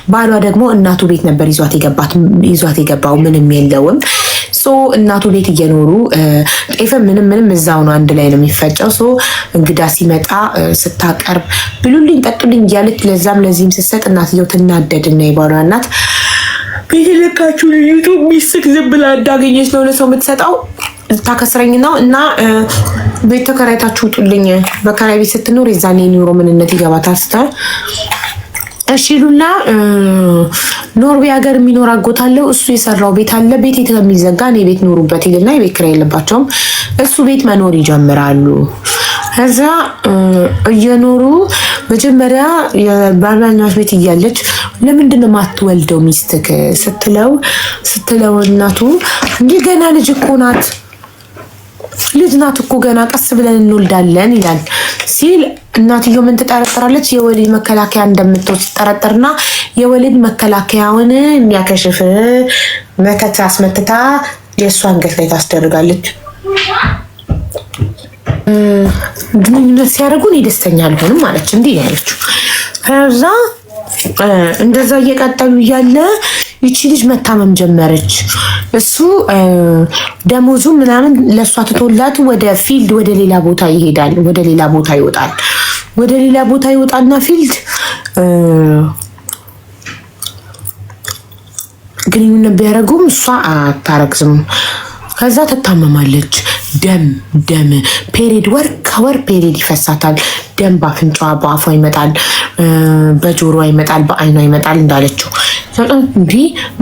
ባሏ ደግሞ እናቱ ቤት ነበር ይዟት የገባው ምንም የለውም። ሶ እናቱ ቤት እየኖሩ ጤፈ ምንም እዛው ነው አንድ ላይ ነው የሚፈጨው። ሶ እንግዳ ሲመጣ ስታቀርብ ብሉልኝ ጠጡልኝ እያለች ለዛም ለዚህም ስትሰጥ እናትየው ትናደድና የባሏ እናት ቤት ለካችሁ ልዩቱ ሚስክ ዝም ብላ እንዳገኘች ነው ለሰው የምትሰጠው ታከስረኝ ነው እና ቤት ተከራይታችሁ ውጡልኝ። በከራይ ቤት ስትኖር የዛኔ ኑሮ ምንነት ይገባታል ስታል እሺ ሉላ ኖርዌይ ሀገር የሚኖር አጎታለው እሱ የሰራው ቤት አለ። ቤት የተከሚዘጋ ነው ቤት ኑሩበት ይልና የቤት ኪራይ የለባቸውም። እሱ ቤት መኖር ይጀምራሉ። ከዛ እየኖሩ መጀመሪያ የባልናት ቤት እያለች ለምንድን ነው ማትወልደው ሚስትክ ስትለው እናቱ እንዴ ገና ልጅ እኮ ናት ልጅ ናት እኮ ገና ቀስ ብለን እንወልዳለን ይላል ሲል እናትየው ምን ትጠረጥራለች? የወሊድ መከላከያ እንደምትወስድ ትጠረጥርና የወሊድ መከላከያውን የሚያከሽፍ መተት አስመትታ የእሷ አንገት ላይ ታስደርጋለች። ግንኙነት ሲያደርጉ እኔ ደስተኛ አልሆንም ማለች እንዲህ ያለችው። ከዛ እንደዛ እየቀጠሉ እያለ ይቺ ልጅ መታመም ጀመረች። እሱ ደሞዙ ምናምን ለሷ ትቶላት ወደ ፊልድ ወደ ሌላ ቦታ ይሄዳል። ወደ ሌላ ቦታ ይወጣና ፊልድ ግንኙነት ቢያደርጉም እሷ አታረግዝም። ከዛ ትታመማለች። ደም ፔሪድ ወር ከወር ፔሪድ ይፈሳታል። ደም በአፍንጫዋ በአፏ ይመጣል፣ በጆሮዋ ይመጣል፣ በአይኗ ይመጣል እንዳለችው እንዲ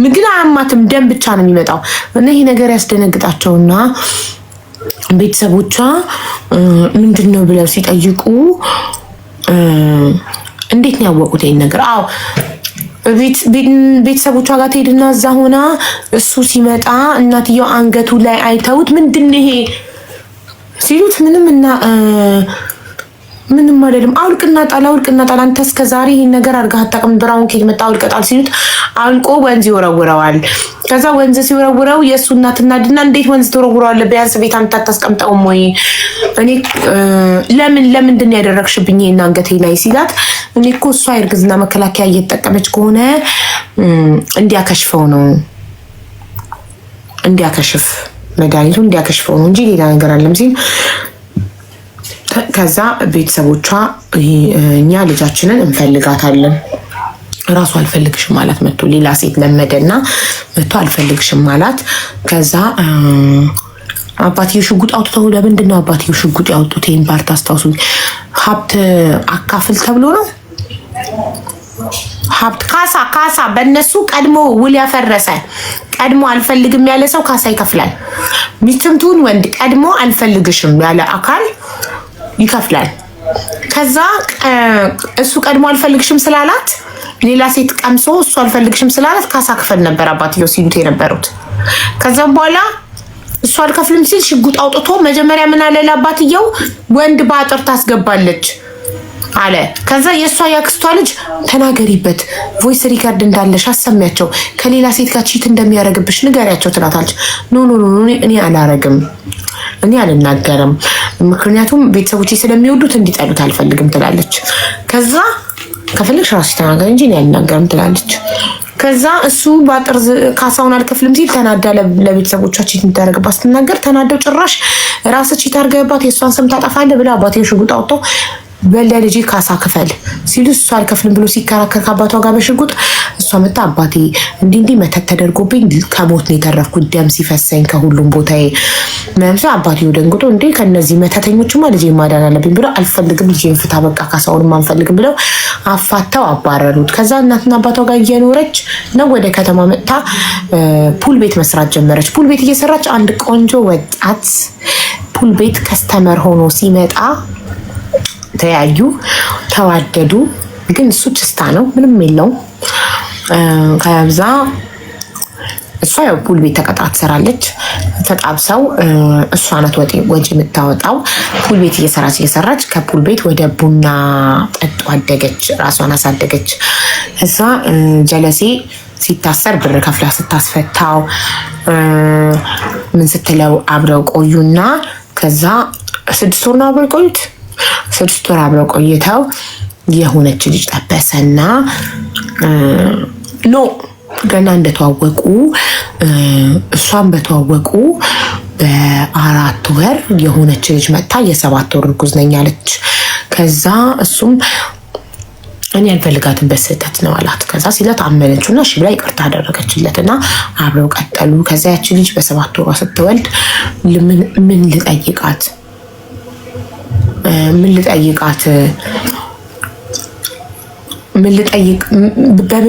ምግብ አያማትም፣ ደም ብቻ ነው የሚመጣው። እና ይሄ ነገር ያስደነግጣቸውና ቤተሰቦቿ ምንድነው ብለው ሲጠይቁ እንዴት ነው ያወቁት ይሄን ነገር? አዎ ቤተሰቦቿ ጋር ትሄድና እዛ ሆና እሱ ሲመጣ እናትየው አንገቱ ላይ አይተውት ምንድነው ይሄ ሲሉት ምንም አይደለም አውልቅና ጣል አንተ እስከዛሬ ይሄን ነገር አድርገህ አታውቅም ብራውን ኬክ መጣ አውልቀጣል ሲሉት አውልቆ ወንዝ ይወረውረዋል። ከዛ ወንዝ ሲወረውረው የእሱ እናትና ድና እንዴት ወንዝ ትወረውረዋለህ? ቢያንስ ቤት አንተ አታስቀምጠውም ወይ? እኔ ለምንድን ነው ያደረግሽብኝ ይሄን አንገቴ ላይ ሲላት እኔ እኮ እሷ የእርግዝና መከላከያ እየተጠቀመች ከሆነ እንዲያከሽፍ መድኃኒቱ እንዲያከሽፈው ነው እንጂ ሌላ ነገር አለም ሲል ከዛ ቤተሰቦቿ እኛ ልጃችንን እንፈልጋታለን ራሱ አልፈልግሽም ማለት መጥቶ ሌላ ሴት ለመደና መጥቶ አልፈልግሽም ማለት። ከዛ አባትዬው ሽጉጥ አውጥተው ለምንድን ነው አባትዬው ሽጉጥ ያወጡት? ይሄን ፓርት አስታውሱኝ። ሀብት አካፍል ተብሎ ነው። ሀብት ካሳ በእነሱ ቀድሞ ውል ያፈረሰ ቀድሞ አልፈልግም ያለ ሰው ካሳ ይከፍላል። ሚስትምቱን ወንድ ቀድሞ አልፈልግሽም ያለ አካል ይከፍላል። ከዛ እሱ ቀድሞ አልፈልግሽም ስላላት ሌላ ሴት ቀምሶ እሱ አልፈልግሽም ስላላት ካሳ ክፈል ነበር አባትየው ሲሉት የነበሩት። ከዛም በኋላ እሱ አልከፍልም ሲል ሽጉጥ አውጥቶ መጀመሪያ ምን አለ ለአባትየው ወንድ በአጥር ታስገባለች አለ። ከዛ የእሷ ያክስቷ ልጅ ተናገሪበት ቮይስ ሪካርድ እንዳለሽ አሰሚያቸው ከሌላ ሴት ጋር ቺት እንደሚያደርግብሽ ንገሪያቸው ትላታለች። ኖ እኔ አላረግም እኔ አልናገርም ምክንያቱም ቤተሰቦቼ ስለሚወዱት እንዲጠሉት አልፈልግም ትላለች። ከዛ ከፈለግሽ ራስሽ ተናገሪ እንጂ እኔ አልናገርም ትላለች። ከዛ እሱ ባጥር ካሳውን አልከፍልም ሲል ተናዳ ለቤተሰቦቻችን እንታረግባት ስትናገር ተናደው ጭራሽ ራስሽ ይታርገባት የሷን ስም ታጠፋለህ ብላ አባቴው ሽጉጥ አውጥቶ በለልጂ ካሳ ክፈል ሲሉ እሱ አልከፍልም ብሎ ሲከራከር ከአባቷ ጋር በሽጉጥ እሷ መጣ አባቴ እንዲህ መተት ተደርጎብኝ ከሞት ነው የተረፍኩት ደም ሲፈሰኝ ከሁሉም ቦታዬ ምናምን አባቴው ደንግጦ እንዴ ከነዚህ መተተኞችማ ልጄ ማዳን አለብኝ ብሎ አልፈልግም ልጄን ፍታ በቃ ካሳውንም አንፈልግም ብለው አፋታው አባረሩት። ከዛ እናትና አባቷ ጋር እየኖረች ነው ወደ ከተማ መጣ ፑል ቤት መስራት ጀመረች። ፑል ቤት እየሰራች አንድ ቆንጆ ወጣት ፑል ቤት ከስተመር ሆኖ ሲመጣ ተያዩ፣ ተዋደዱ። ግን እሱ ችስታ ነው ምንም የለውም። ከዛ እሷ ያው ፑል ቤት ተቀጥራ ትሰራለች። ተጣብሰው እሷ ናት ወጪ የምታወጣው። ፑል ቤት እየሰራች ከፑል ቤት ወደ ቡና ጠጡ አደገች፣ ራሷን አሳደገች። እዛ ጀለሴ ሲታሰር ብር ከፍላ ስታስፈታው ምን ስትለው አብረው ቆዩና ከዛ 6 ወር ነው አብረው ቆዩት። 6 ወር አብረው ቆይተው የሆነች ልጅ ጠበሰና ኖ ገና እንደተዋወቁ እሷን በተዋወቁ በ4 ወር የሆነች ልጅ መጣ። የ7 ወር እርጉዝ ነኝ አለች። ከዛ እሱም እኔ ያልፈልጋትን በስህተት ነው አላት። ከዛ ሲላት አመነችውና እሺ ብላ ይቅርታ አደረገችለትና አብረው ቀጠሉ። ከዛ ያቺ ልጅ በ7 ወሯ ስትወልድ ምን ልጠይቃት በምን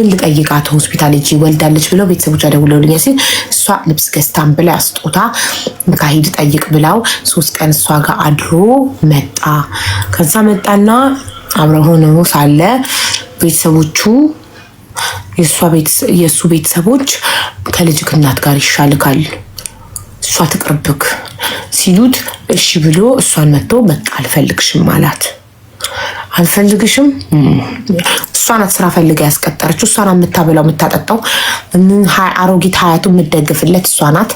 ልጠይቃት ሆስፒታል ሂጂ ወልዳለች ብለው ቤተሰቦቿ ደውለውልኛል ሲል እሷ ልብስ ገዝታን ብላ አስጦታ ሂድ ጠይቅ ብላው 3 ቀን እሷ ጋር አድሮ መጣ። ከዛ መጣና አብረው ሆነው ሳለ ቤተሰቦቹ የእሱ ቤተሰቦች ከልጅክ እናት ጋር ይሻልካል እሷ ትቅርብክ ሲሉት እሺ ብሎ እሷን መጥቶ በቃ አልፈልግሽም አላት። አልፈልግሽም እሷ ናት ስራ ፈልጋ ያስቀጠረችው። እሷ ናት የምታበላው የምታጠጣው አሮጊት ሀያቱ የምትደግፍለት እሷ ናት።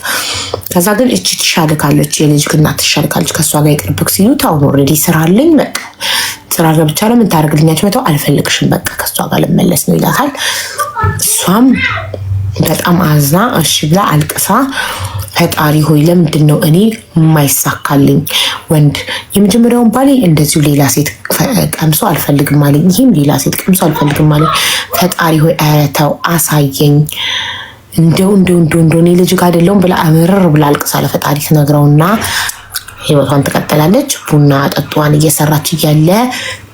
ከዛ ግን እቺ ትሻልካለች የልጅክ እናት ትሻልካለች ከእሷ ጋር ይቅርብክ ሲሉት አሁን ኦልሬዲ ስራ አለኝ በቃ ስራ ገብቻ ለምን ታደርግልኛች መተው አልፈልግሽም በቃ ከእሷ ጋር ልመለስ ነው ይላታል። እሷም በጣም አዝና እሺ ብላ አልቅሳ ፈጣሪ ሆይ ለምንድን ነው እኔ የማይሳካልኝ ወንድ የመጀመሪያውን ባሌ እንደዚሁ ሌላ ሴት ቀምሶ አልፈልግም አለኝ፣ ይህም ሌላ ሴት ቀምሶ አልፈልግም አለኝ። ፈጣሪ ሆይ ኧረ ተው አሳየኝ እንደው እኔ ልጅ ጋር አይደለሁም ብላ አምርር ብላ አልቅሳ ለፈጣሪ ትነግረውና ህይወቷን ትቀጥላለች። ቡና ጠጧን እየሰራች እያለ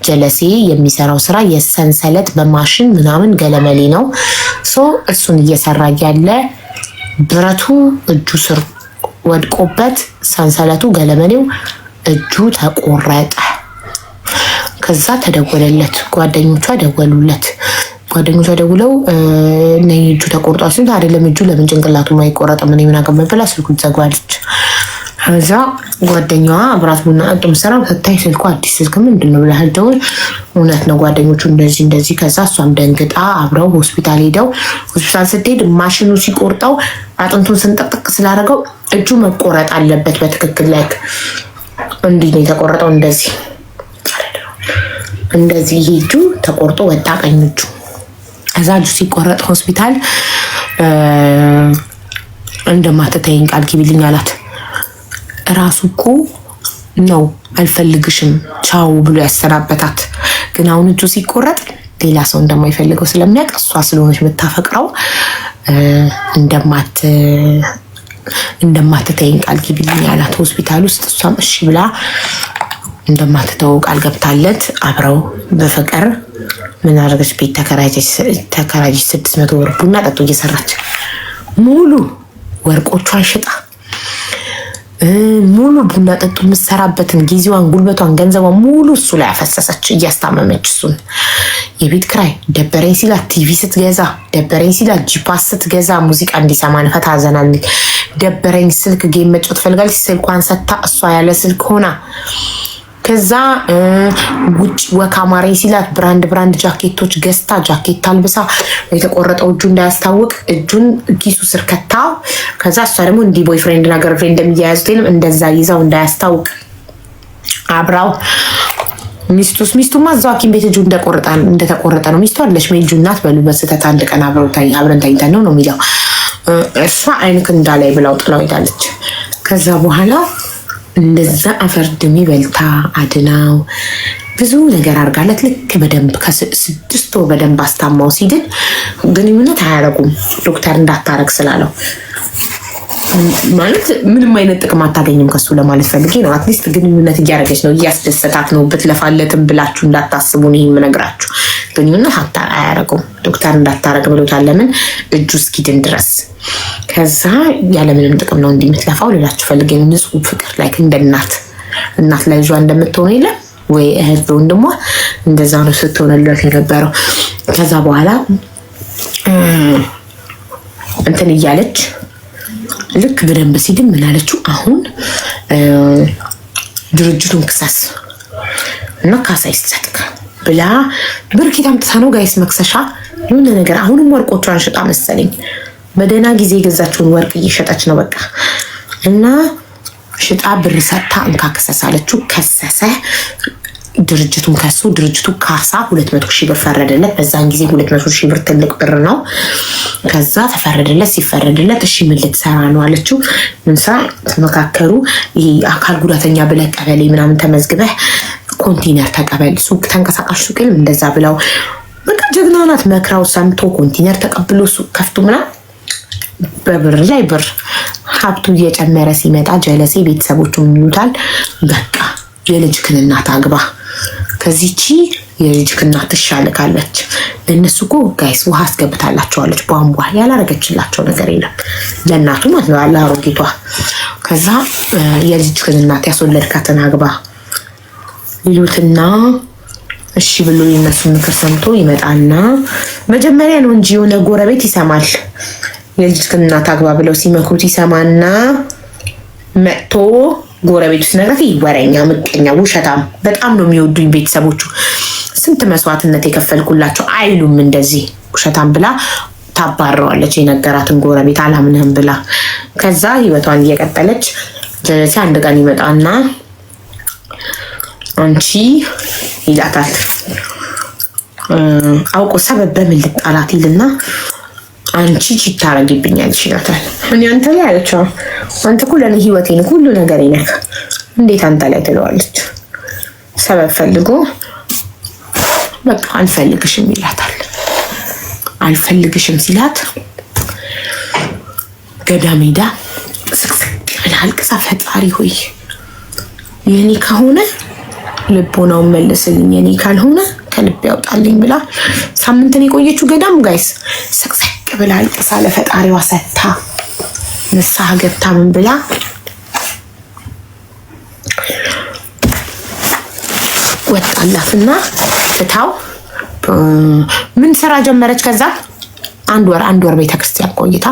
ጀለሴ የሚሰራው ስራ የሰንሰለት በማሽን ምናምን ገለመሌ ነው። እሱን እየሰራ እያለ ብረቱ እጁ ስር ወድቆበት ሰንሰለቱ ገለመሌው እጁ ተቆረጠ። ከዛ ተደወለለት፣ ጓደኞቿ ደውለው ነይ እጁ ተቆርጧል ሲሉት አይደለም እጁ ለምን ጭንቅላቱ ማይቆረጥ ምን ይምናገም ብላ ስልኩን ዘጋለች። ከዛ ጓደኛዋ አብራት ቡና ጠጡ መሰራው ስታይ ስልኩ አዲስ ስልክ ምንድነው ብላ ሄደው እውነት ነው ጓደኞቹ እንደዚህ። ከዛ እሷም ደንግጣ አብረው ሆስፒታል ሄደው ሆስፒታል ስትሄድ ማሽኑ ሲቆርጠው አጥንቱን ስንጠቅጥቅ ስላደረገው እጁ መቆረጥ አለበት በትክክል ላይ እንዲህ ነው የተቆረጠው። እንደዚህ እጁ ተቆርጦ ወጣ ቀኝ እጁ። ከዛ እጁ ሲቆረጥ ሆስፒታል እንደማትተይኝ ቃል ግቢልኝ አላት። ራሱ እኮ ነው አልፈልግሽም ቻው ብሎ ያሰናበታት። ግን አሁን እጁ ሲቆረጥ ሌላ ሰው እንደማይፈልገው ስለሚያውቅ እሷ ስለሆነች የምታፈቅረው እንደማትተይኝ ቃል ግቢልኝ አላት ሆስፒታል ውስጥ። እሷም እሺ ብላ እንደማትተው ቃል ገብታለት አብረው በፍቅር ምን አደረገች? ቤት ተከራየች 600 ብር ቡና ጠጡ እየሰራች ሙሉ ወርቆቿን ሽጣ ሙሉ ቡና ጠጡ የምትሰራበትን ጊዜዋን ጉልበቷን ገንዘቧን ሙሉ እሱ ላይ አፈሰሰች እያስታመመች እሱን። የቤት ክራይ ደበረኝ ሲላት ቲቪ ስትገዛ፣ ደበረኝ ሲላት ጂፓስ ስትገዛ ሙዚቃ እንዲሰማን ፈታ ዘናል። ደበረኝ ስልክ ጌም መጫወት ፈልጋለች ስልኳን ሰታ እሷ ያለ ስልክ ሆና። ከዛ ውጭ ወካማሬ ሲላት ብራንድ ጃኬቶች ገዝታ ጃኬት አልብሳ የተቆረጠው እጁ እንዳያስታውቅ እጁን ኪሱ ስር ከታው። ከዛ እሷ ደግሞ እንዲህ ቦይፍሬንድ እና ገርልፍሬንድ እንደሚያያዙት እንደዛ ይዛው እንዳያስታውቅ አብራው ሚስቱማ እዛው ሐኪም ቤት እጁ እንደተቆረጠ ነው። ሚስቱ አለች ሜጁ እናት በሉ በስተት አንድ ቀን አብረን ተኝተን ነው የሚለው። እሷ አይንክ እንዳላይ ብላው ጥላው ሄዳለች። ከዛ በኋላ እንደዛ አፈርድሚ በልታ አድናው ብዙ ነገር አርጋለት ልክ በደንብ ከ6 ወር በደንብ አስታማው ሲድን ግንኙነት አያረጉም ዶክተር እንዳታረግ ስላለው። ማለት ምንም አይነት ጥቅም አታገኝም ከሱ ለማለት ፈልጌ ነው። አትሊስት ግንኙነት እያረገች ነው እያስደሰታት ነው ብትለፋለትም ብላችሁ እንዳታስቡ ነው የምነግራችሁ። ግንኙነት አያረጉም ዶክተር እንዳታረግ ብሎታል። ለምን እጁ እስኪድን ድረስ። ከዛ ያለምንም ጥቅም ነው እንዲህ የምትለፋው ልላችሁ ፈልጌ ነው። ንጹህ ፍቅር ላይ እንደ እናት ላይ ልጇ እንደምትሆነ የለ ወይ እህት ወንድሟ እንደዛ ነው ስትሆንለት የነበረው። ከዛ በኋላ እንትን እያለች ልክ በደንብ ሲድን ምን አለችው? አሁን ድርጅቱን ክሰስ እና ካሳ ይሰጥክ ብላ ብርኪት አምጥታ ነው ጋይስ መክሰሻ የሆነ ነገር። አሁንም ወርቆቿን ሽጣ መሰለኝ በደህና ጊዜ የገዛችውን ወርቅ እየሸጠች ነው በቃ። እና ሽጣ ብር ሰጥታ እንካ ክሰስ አለችው። ከሰሰ። ድርጅቱን ከሱ ድርጅቱ ካሳ 200,000 ብር ፈረደለት። በዛን ጊዜ 200,000 ብር ትልቅ ብር ነው። ከዛ ተፈረደለት። ሲፈረደለት እሺ ምን ልትሰራ ነው አለችው። ምን ስራ ተመካከሩ። ይሄ አካል ጉዳተኛ ብለህ ቀበሌ ምናምን ተመዝግበህ ኮንቴነር ተቀበል፣ ሱቅ ተንቀሳቃሽ ሱቅ እንደዛ ብለው በቃ ጀግና ናት። መክራው ሰምቶ ኮንቴነር ተቀብሎ ሱቅ ከፍቶ ምናምን በብር ላይ ብር ሀብቱ እየጨመረ ሲመጣ ጀለሴ ቤተሰቦቹ ይሉታል በቃ የልጅክን እናት አግባ፣ ከዚህቺ የልጅክን እናት ትሻልካለች። ለእነሱ እኮ ጋይስ ውሃ አስገብታላቸዋለች ቧንቧ፣ ያላረገችላቸው ነገር የለም ለእናቱ ማለት ነው ለአሮጊቷ። ከዛ የልጅክን እናት ያስወለድካትን አግባ ይሉትና እሺ ብሎ የነሱ ምክር ሰምቶ ይመጣና መጀመሪያ ነው እንጂ የሆነ ጎረቤት ይሰማል። የልጅክን እናት አግባ ብለው ሲመክሩት ይሰማና መጥቶ ጎረቤቱ ሲነግራት ወረኛ፣ ምቀኛ፣ ውሸታም በጣም ነው የሚወዱኝ ቤተሰቦቹ ስንት መስዋዕትነት የከፈልኩላቸው አይሉም እንደዚህ ውሸታም ብላ ታባረዋለች። የነገራትን ጎረቤት አላምንህም ብላ ከዛ ህይወቷን እየቀጠለች ጀለሴ አንድ ቀን ይመጣና አንቺ ይላታል። አውቆ ሰበብ በምን ልጣላት ይልና አንቺ ቺት ታረጊብኛለሽ ይላታል። እኔ አንተ ላይ አለችው አንተ እኮ ለኔ ህይወቴ ነህ ሁሉ ነገር ነህ እንዴት አንተ ላይ ትለዋለች። ሰበብ ፈልጎ በቃ አልፈልግሽም ይላታል። አልፈልግሽም ሲላት ገዳም ሄዳ ስቅስቅ ብላ አልቅሳ ፈጣሪ ሆይ የኔ ከሆነ ልቦናውን መልስልኝ፣ የኔ ካልሆነ ከልብ ያውጣልኝ ብላ ሳምንትን የቆየችው ገዳም ጋይስ ስቅስቅ ብላ አልቅሳ ለፈጣሪዋ ሰታ ንስሐ ገብታ ምን ብላ ወጣላትና ፍታው ምን ስራ ጀመረች። ከዛ አንድ ወር ቤተክርስቲያን ቆይታ